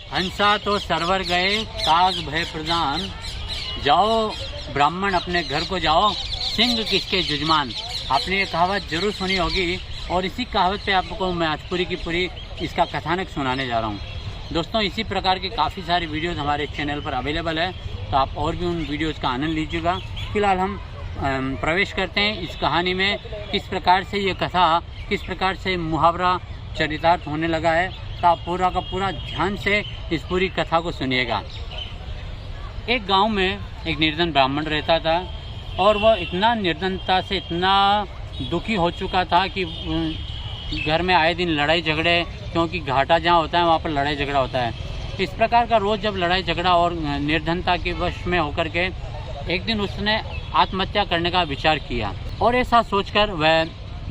हंसा तो सरवर गए काग भय प्रदान, जाओ ब्राह्मण अपने घर को जाओ, सिंह किसके जुजमान। आपने ये कहावत जरूर सुनी होगी और इसी कहावत पे आपको मैं आज पूरी की पूरी इसका कथानक सुनाने जा रहा हूँ। दोस्तों, इसी प्रकार के काफ़ी सारे वीडियोज़ हमारे चैनल पर अवेलेबल है, तो आप और भी उन वीडियोज़ का आनंद लीजिएगा। फिलहाल हम प्रवेश करते हैं इस कहानी में, किस प्रकार से ये कथा, किस प्रकार से मुहावरा चरितार्थ होने लगा है। तो आप पूरा का पूरा ध्यान से इस पूरी कथा को सुनिएगा। एक गांव में एक निर्धन ब्राह्मण रहता था और वह इतना निर्धनता से इतना दुखी हो चुका था कि घर में आए दिन लड़ाई झगड़े, क्योंकि घाटा जहाँ होता है वहाँ पर लड़ाई झगड़ा होता है। इस प्रकार का रोज़ जब लड़ाई झगड़ा और निर्धनता के वश में होकर के एक दिन उसने आत्महत्या करने का विचार किया और ऐसा सोचकर वह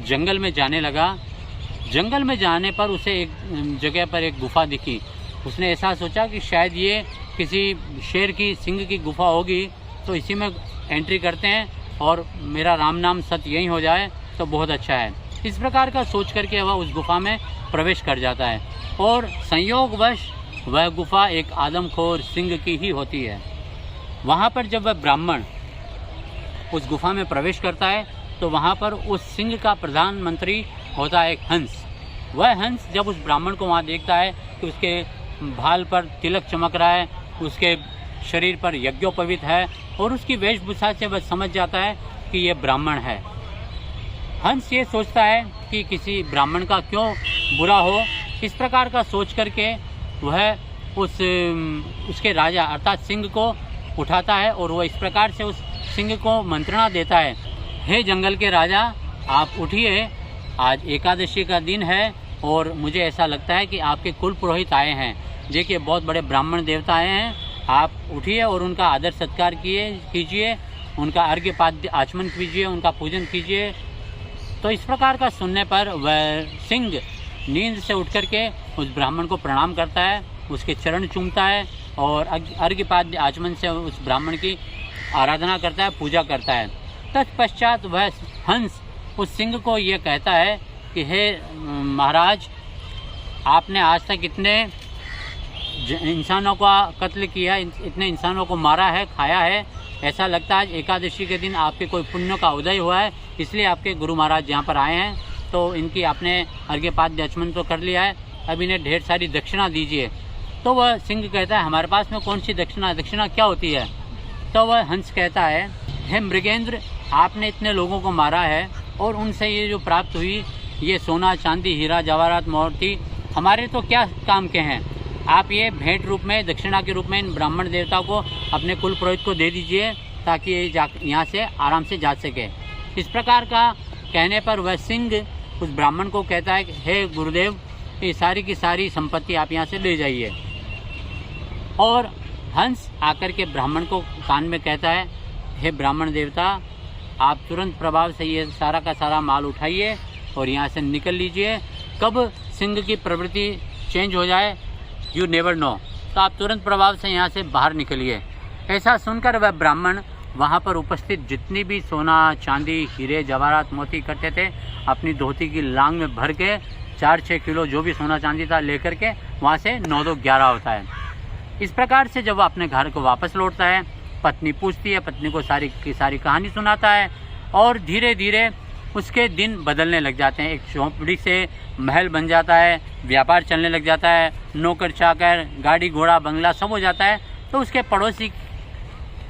जंगल में जाने लगा। जंगल में जाने पर उसे एक जगह पर एक गुफा दिखी। उसने ऐसा सोचा कि शायद ये किसी शेर की, सिंह की गुफा होगी, तो इसी में एंट्री करते हैं और मेरा राम नाम सत्य यही हो जाए तो बहुत अच्छा है। इस प्रकार का सोच करके वह उस गुफा में प्रवेश कर जाता है और संयोगवश वह गुफा एक आदमखोर सिंह की ही होती है। वहाँ पर जब वह ब्राह्मण उस गुफा में प्रवेश करता है तो वहाँ पर उस सिंह का प्रधानमंत्री होता है एक हंस। वह हंस जब उस ब्राह्मण को वहाँ देखता है कि उसके भाल पर तिलक चमक रहा है, उसके शरीर पर यज्ञोपवीत है और उसकी वेशभूषा से वह समझ जाता है कि ये ब्राह्मण है। हंस ये सोचता है कि किसी ब्राह्मण का क्यों बुरा हो। इस प्रकार का सोच करके वह उसके राजा अर्थात सिंह को उठाता है और वह इस प्रकार से उस सिंह को मंत्रणा देता है, हे जंगल के राजा, आप उठिए, आज एकादशी का दिन है और मुझे ऐसा लगता है कि आपके कुल पुरोहित आए हैं। देखिए, बहुत बड़े ब्राह्मण देवता आए हैं, आप उठिए और उनका आदर सत्कार कीजिए, उनका अर्घ्य पाद्य आचमन कीजिए, उनका पूजन कीजिए। तो इस प्रकार का सुनने पर वह सिंह नींद से उठ करके उस ब्राह्मण को प्रणाम करता है, उसके चरण चूमता है और अर्घ्य पाद्य आचमन से उस ब्राह्मण की आराधना करता है, पूजा करता है। तत्पश्चात वह हंस उस सिंह को ये कहता है कि हे महाराज, आपने आज तक इतने इंसानों का कत्ल किया, इतने इंसानों को मारा है, खाया है, ऐसा लगता है आज एकादशी के दिन आपके कोई पुण्य का उदय हुआ है, इसलिए आपके गुरु महाराज यहाँ पर आए हैं। तो इनकी आपने अर्घ्य पाद्य आचमन तो कर लिया है, अब इन्हें ढेर सारी दक्षिणा दीजिए। तो वह सिंह कहता है, हमारे पास में कौन सी दक्षिणा, दक्षिणा क्या होती है? तो वह हंस कहता है, हे मृगेंद्र, आपने इतने लोगों को मारा है और उनसे ये जो प्राप्त हुई, ये सोना चांदी हीरा जवाहरात मोती हमारे तो क्या काम के हैं, आप ये भेंट रूप में, दक्षिणा के रूप में इन ब्राह्मण देवता को, अपने कुल पुरोहित को दे दीजिए ताकि ये यहाँ से आराम से जा सके। इस प्रकार का कहने पर वह सिंह उस ब्राह्मण को कहता है, हे गुरुदेव, ये सारी की सारी संपत्ति आप यहाँ से ले जाइए। और हंस आकर के ब्राह्मण को कान में कहता है, हे ब्राह्मण देवता, आप तुरंत प्रभाव से ये सारा का सारा माल उठाइए और यहाँ से निकल लीजिए। कब सिंह की प्रवृत्ति चेंज हो जाए, यू नेवर नो, तो आप तुरंत प्रभाव से यहाँ से बाहर निकलिए। ऐसा सुनकर वह ब्राह्मण वहाँ पर उपस्थित जितनी भी सोना चांदी हीरे जवाहरात मोती इकट्ठे थे, अपनी धोती की लांग में भर के 4-6 किलो जो भी सोना चांदी था लेकर के वहाँ से 9-2-11 होता है। इस प्रकार से जब वह अपने घर को वापस लौटता है, पत्नी पूछती है, पत्नी को सारी की सारी कहानी सुनाता है और धीरे धीरे उसके दिन बदलने लग जाते हैं। एक झोंपड़ी से महल बन जाता है, व्यापार चलने लग जाता है, नौकर चाकर, गाड़ी घोड़ा बंगला सब हो जाता है। तो उसके पड़ोसी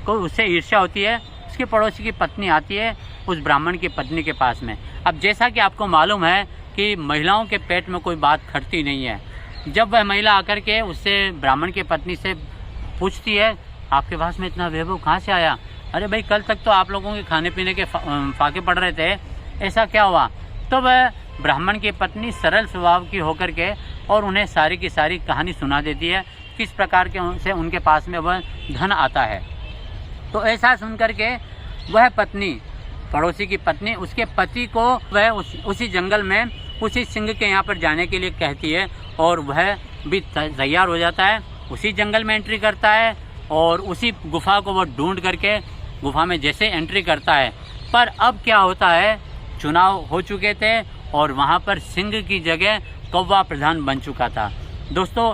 को उससे ईर्ष्या होती है। उसके पड़ोसी की पत्नी आती है उस ब्राह्मण की पत्नी के पास में। अब जैसा कि आपको मालूम है कि महिलाओं के पेट में कोई बात खटती नहीं है। जब वह महिला आकर के उससे ब्राह्मण की पत्नी से पूछती है, आपके पास में इतना वैभव कहाँ से आया? अरे भाई, कल तक तो आप लोगों के खाने पीने के फाके पड़ रहे थे, ऐसा क्या हुआ? तो वह ब्राह्मण की पत्नी सरल स्वभाव की होकर के और उन्हें सारी की सारी कहानी सुना देती है, किस प्रकार के उनसे उनके पास में वह धन आता है। तो ऐसा सुन करके वह पत्नी, पड़ोसी की पत्नी, उसके पति को वह उसी जंगल में उसी सिंह के यहाँ पर जाने के लिए कहती है और वह भी तैयार हो जाता है। उसी जंगल में एंट्री करता है और उसी गुफा को वह ढूंढ करके गुफा में जैसे एंट्री करता है, पर अब क्या होता है, चुनाव हो चुके थे और वहाँ पर सिंह की जगह कौवा प्रधान बन चुका था। दोस्तों,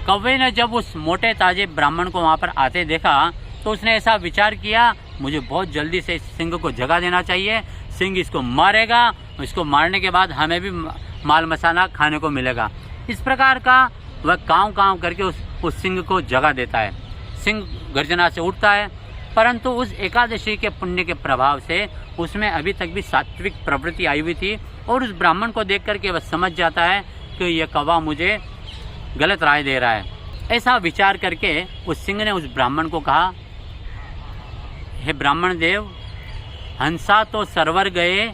कौवे ने जब उस मोटे ताजे ब्राह्मण को वहाँ पर आते देखा तो उसने ऐसा विचार किया, मुझे बहुत जल्दी से इस सिंह को जगा देना चाहिए, सिंह इसको मारेगा, इसको मारने के बाद हमें भी माल मसाला खाने को मिलेगा। इस प्रकार का वह काँव काँव करके उस सिंह को जगा देता है। सिंह गर्जना से उठता है, परंतु उस एकादशी के पुण्य के प्रभाव से उसमें अभी तक भी सात्विक प्रवृत्ति आई हुई थी और उस ब्राह्मण को देख करके वह समझ जाता है कि यह कौवा मुझे गलत राय दे रहा है। ऐसा विचार करके उस सिंह ने उस ब्राह्मण को कहा, हे ब्राह्मण देव, हंसा तो सरवर गए,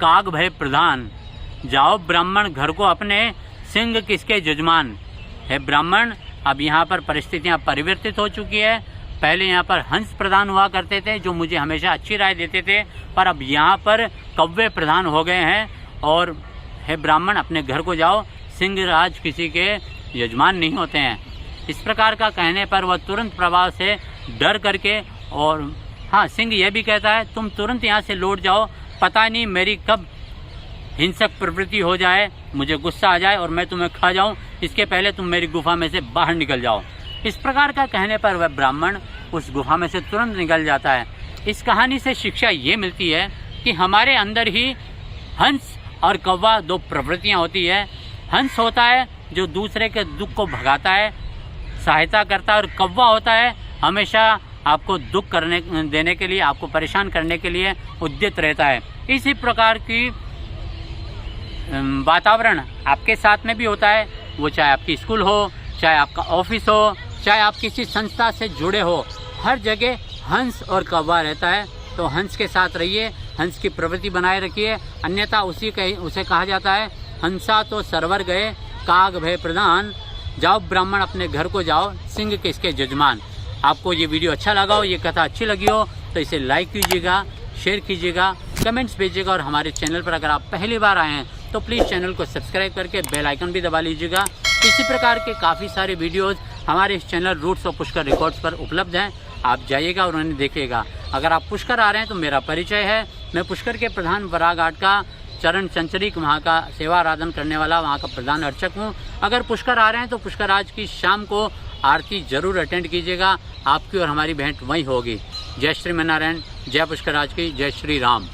काग भय प्रधान, जाओ ब्राह्मण घर को अपने, सिंह किसके जजमान। हे ब्राह्मण, अब यहाँ पर परिस्थितियाँ परिवर्तित हो चुकी है। पहले यहाँ पर हंस प्रधान हुआ करते थे जो मुझे हमेशा अच्छी राय देते थे, पर अब यहाँ पर कौवे प्रधान हो गए हैं। और हे ब्राह्मण, अपने घर को जाओ, सिंह राज किसी के यजमान नहीं होते हैं। इस प्रकार का कहने पर वह तुरंत प्रभाव से डर करके, और हाँ, सिंह यह भी कहता है, तुम तुरंत यहाँ से लौट जाओ, पता नहीं मेरी कब हिंसक प्रवृत्ति हो जाए, मुझे गुस्सा आ जाए और मैं तुम्हें खा जाऊं, इसके पहले तुम मेरी गुफा में से बाहर निकल जाओ। इस प्रकार का कहने पर वह ब्राह्मण उस गुफा में से तुरंत निकल जाता है। इस कहानी से शिक्षा ये मिलती है कि हमारे अंदर ही हंस और कौवा दो प्रवृत्तियाँ होती है। हंस होता है जो दूसरे के दुख को भगाता है, सहायता करता है, और कौवा होता है हमेशा आपको दुख करने देने के लिए, आपको परेशान करने के लिए उद्यत रहता है। इसी प्रकार की वातावरण आपके साथ में भी होता है, वो चाहे आपकी स्कूल हो, चाहे आपका ऑफिस हो, चाहे आप किसी संस्था से जुड़े हो, हर जगह हंस और कौवा रहता है। तो हंस के साथ रहिए, हंस की प्रवृत्ति बनाए रखिए, अन्यथा उसे कहा जाता है, हंसा तो सरवर गए, काग भय प्रधान, जाओ ब्राह्मण अपने घर को जाओ, सिंह किसके जजमान। आपको ये वीडियो अच्छा लगा हो, ये कथा अच्छी लगी हो तो इसे लाइक कीजिएगा, शेयर कीजिएगा, कमेंट्स भेजिएगा, और हमारे चैनल पर अगर आप पहली बार आए हैं तो प्लीज़ चैनल को सब्सक्राइब करके बेल आइकन भी दबा लीजिएगा। इसी प्रकार के काफ़ी सारे वीडियोस हमारे इस चैनल रूट्स और पुष्कर रिकॉर्ड्स पर उपलब्ध हैं, आप जाइएगा और उन्हें देखिएगा। अगर आप पुष्कर आ रहे हैं तो मेरा परिचय है, मैं पुष्कर के प्रधान वराह घाट का चरण चंचरिक, वहाँ का सेवा आराधन करने वाला, वहाँ का प्रधान अर्चक हूँ। अगर पुष्कर आ रहे हैं तो पुष्कर आज की शाम को आरती जरूर अटेंड कीजिएगा, आपकी और हमारी भेंट वहीं होगी। जय श्री नारायण, जय पुष्कर आज की, जय श्री राम।